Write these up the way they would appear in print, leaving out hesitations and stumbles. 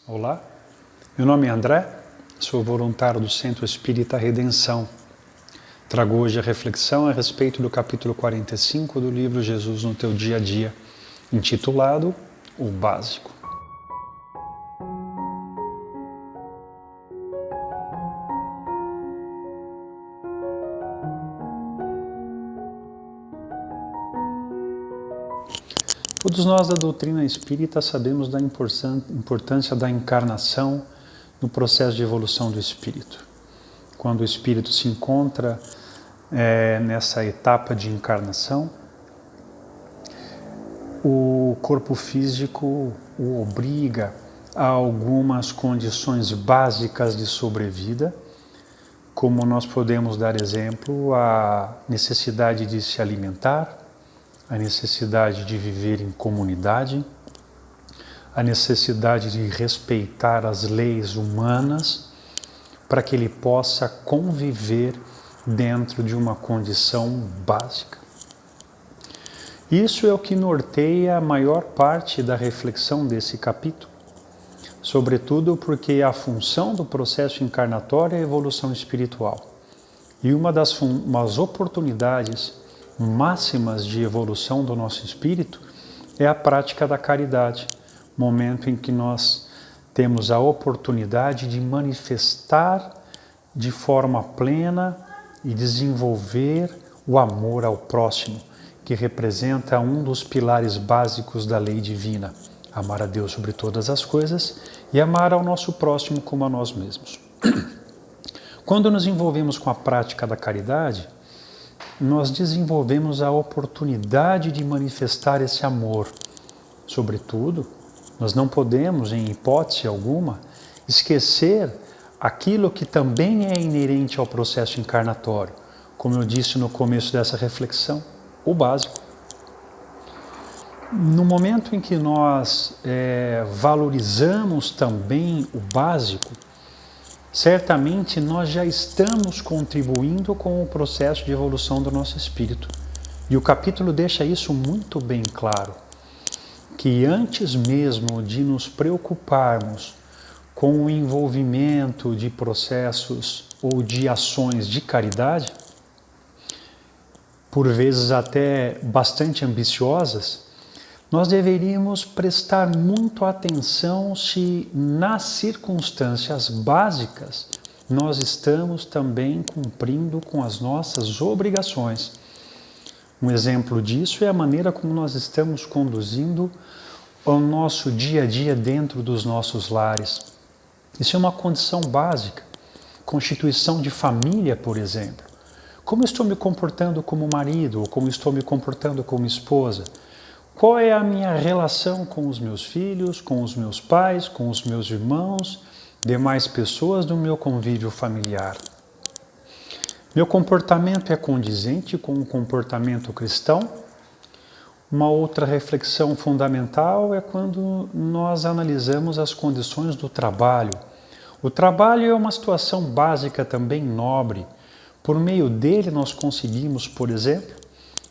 Olá, meu nome é André, sou voluntário do Centro Espírita Redenção. Trago hoje a reflexão a respeito do capítulo 45 do livro Jesus no Teu Dia a Dia, intitulado O Básico. Todos nós da doutrina espírita sabemos da importância da encarnação no processo de evolução do espírito. Quando o espírito se encontra nessa etapa de encarnação, o corpo físico o obriga a algumas condições básicas de sobrevida, como nós podemos dar exemplo, a necessidade de se alimentar, a necessidade de viver em comunidade, a necessidade de respeitar as leis humanas para que ele possa conviver dentro de uma condição básica. Isso é o que norteia a maior parte da reflexão desse capítulo, sobretudo porque a função do processo encarnatório é a evolução espiritual. E uma das oportunidades máximas de evolução do nosso espírito é a prática da caridade, momento em que nós temos a oportunidade de manifestar de forma plena e desenvolver o amor ao próximo, que representa um dos pilares básicos da lei divina, amar a Deus sobre todas as coisas e amar ao nosso próximo como a nós mesmos. Quando nos envolvemos com a prática da caridade, nós desenvolvemos a oportunidade de manifestar esse amor. Sobretudo, nós não podemos, em hipótese alguma, esquecer aquilo que também é inerente ao processo encarnatório, como eu disse no começo dessa reflexão, o básico. No momento em que nós valorizamos também o básico, certamente nós já estamos contribuindo com o processo de evolução do nosso espírito. E o capítulo deixa isso muito bem claro, que antes mesmo de nos preocuparmos com o envolvimento de processos ou de ações de caridade, por vezes até bastante ambiciosas, nós deveríamos prestar muito atenção se nas circunstâncias básicas nós estamos também cumprindo com as nossas obrigações. Um exemplo disso é a maneira como nós estamos conduzindo o nosso dia a dia dentro dos nossos lares. Isso é uma condição básica. Constituição de família, por exemplo. Como estou me comportando como marido ou como estou me comportando como esposa? Qual é a minha relação com os meus filhos, com os meus pais, com os meus irmãos, demais pessoas do meu convívio familiar? Meu comportamento é condizente com o comportamento cristão? Uma outra reflexão fundamental é quando nós analisamos as condições do trabalho. O trabalho é uma situação básica também nobre. Por meio dele nós conseguimos, por exemplo,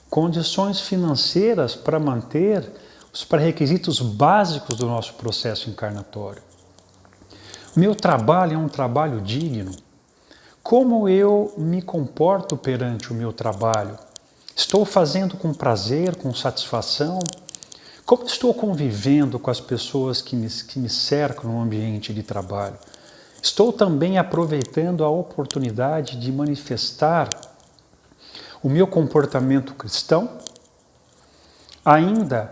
condições financeiras para manter os pré-requisitos básicos do nosso processo encarnatório. Meu trabalho é um trabalho digno. Como eu me comporto perante o meu trabalho? Estou fazendo com prazer, com satisfação? Como estou convivendo com as pessoas que me cercam no ambiente de trabalho? Estou também aproveitando a oportunidade de manifestar o meu comportamento cristão? Ainda,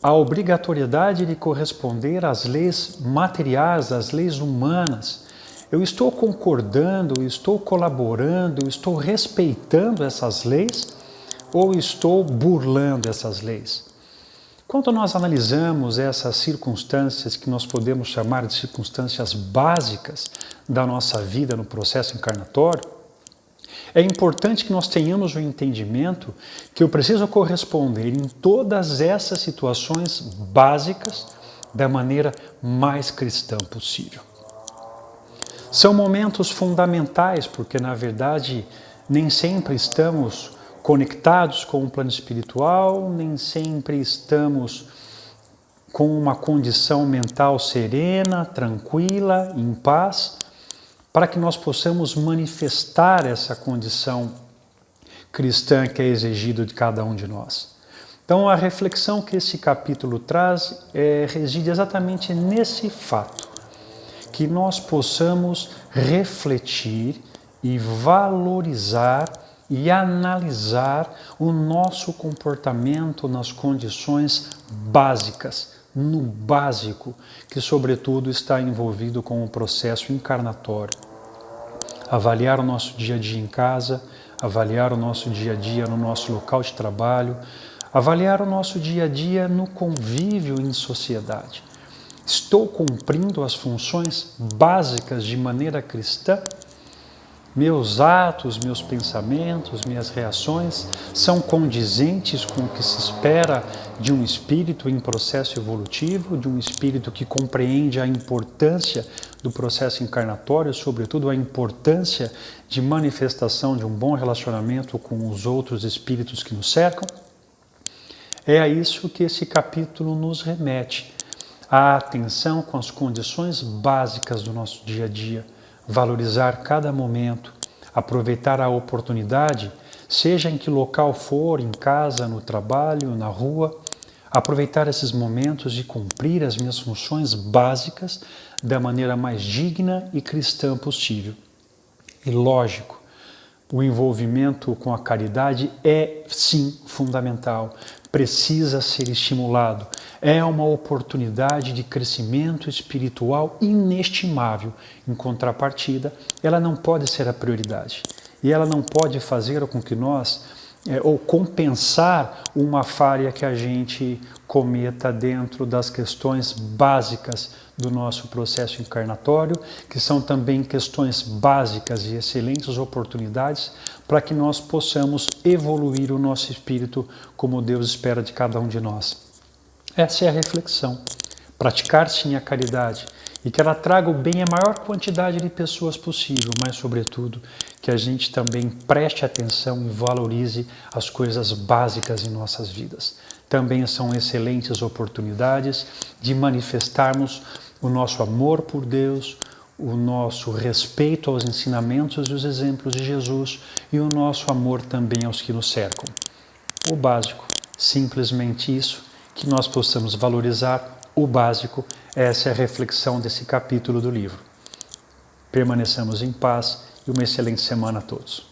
a obrigatoriedade de corresponder às leis materiais, às leis humanas. Eu estou concordando, eu estou colaborando, eu estou respeitando essas leis ou estou burlando essas leis? Quando nós analisamos essas circunstâncias que nós podemos chamar de circunstâncias básicas da nossa vida no processo encarnatório, é importante que nós tenhamos o entendimento que eu preciso corresponder em todas essas situações básicas da maneira mais cristã possível. São momentos fundamentais, porque na verdade nem sempre estamos conectados com o plano espiritual, nem sempre estamos com uma condição mental serena, tranquila, em paz, para que nós possamos manifestar essa condição cristã que é exigida de cada um de nós. Então, a reflexão que esse capítulo traz reside exatamente nesse fato, que nós possamos refletir e valorizar e analisar o nosso comportamento nas condições básicas, no básico, que sobretudo está envolvido com o processo encarnatório. Avaliar o nosso dia a dia em casa, avaliar o nosso dia a dia no nosso local de trabalho, avaliar o nosso dia a dia no convívio em sociedade. Estou cumprindo as funções básicas de maneira cristã? Meus atos, meus pensamentos, minhas reações são condizentes com o que se espera de um espírito em processo evolutivo, de um espírito que compreende a importância do processo encarnatório, sobretudo a importância de manifestação de um bom relacionamento com os outros espíritos que nos cercam? É a isso que esse capítulo nos remete, a atenção com as condições básicas do nosso dia a dia, valorizar cada momento, aproveitar a oportunidade, seja em que local for, em casa, no trabalho, na rua, aproveitar esses momentos de cumprir as minhas funções básicas da maneira mais digna e cristã possível. E lógico, o envolvimento com a caridade é sim fundamental, precisa ser estimulado. É uma oportunidade de crescimento espiritual inestimável. Em contrapartida, ela não pode ser a prioridade. E ela não pode fazer com que nós, ou compensar uma falha que a gente cometa dentro das questões básicas do nosso processo encarnatório, que são também questões básicas e excelentes oportunidades para que nós possamos evoluir o nosso espírito como Deus espera de cada um de nós. Essa é a reflexão. Praticar sim a caridade e que ela traga o bem à maior quantidade de pessoas possível, mas sobretudo que a gente também preste atenção e valorize as coisas básicas em nossas vidas. Também são excelentes oportunidades de manifestarmos o nosso amor por Deus, o nosso respeito aos ensinamentos e os exemplos de Jesus e o nosso amor também aos que nos cercam. O básico, simplesmente isso, que nós possamos valorizar o básico. Essa é a reflexão desse capítulo do livro. Permaneçamos em paz e uma excelente semana a todos.